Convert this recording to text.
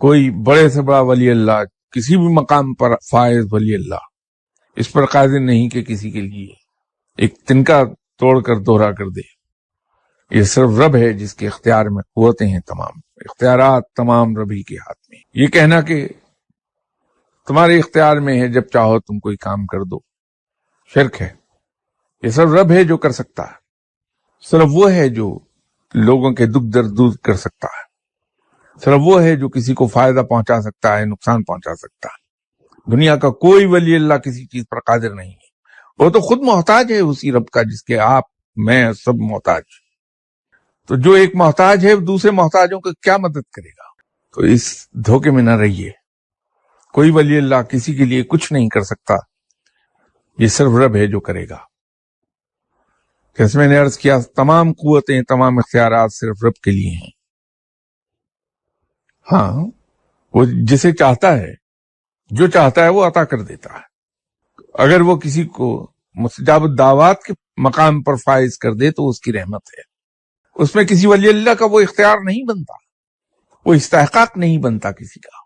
کوئی بڑے سے بڑا ولی اللہ کسی بھی مقام پر فائز ولی اللہ اس پر قادر نہیں کہ کسی کے لیے ایک تنکا توڑ کر دوہرا کر دے. یہ صرف رب ہے جس کے اختیار میں قوتیں ہیں، تمام اختیارات تمام رب ہی کے ہاتھ میں. یہ کہنا کہ تمہارے اختیار میں ہے جب چاہو تم کوئی کام کر دو، شرک ہے. یہ صرف رب ہے جو کر سکتا ہے، صرف وہ ہے جو لوگوں کے دکھ درد دور کر سکتا ہے، صرف وہ ہے جو کسی کو فائدہ پہنچا سکتا ہے، نقصان پہنچا سکتا ہے. دنیا کا کوئی ولی اللہ کسی چیز پر قادر نہیں ہے. وہ تو خود محتاج ہے اسی رب کا جس کے آپ میں سب محتاج. تو جو ایک محتاج ہے دوسرے محتاجوں کو کیا مدد کرے گا؟ تو اس دھوکے میں نہ رہیے. کوئی ولی اللہ کسی کے لیے کچھ نہیں کر سکتا، یہ صرف رب ہے جو کرے گا. جیسے میں نے عرض کیا، تمام قوتیں تمام اختیارات صرف رب کے لیے ہیں. ہاں، وہ جسے چاہتا ہے، جو چاہتا ہے وہ عطا کر دیتا ہے. اگر وہ کسی کو مستجاب الدعوات کے مقام پر فائز کر دے تو اس کی رحمت ہے. اس میں کسی ولی اللہ کا وہ اختیار نہیں بنتا، وہ استحقاق نہیں بنتا کسی کا.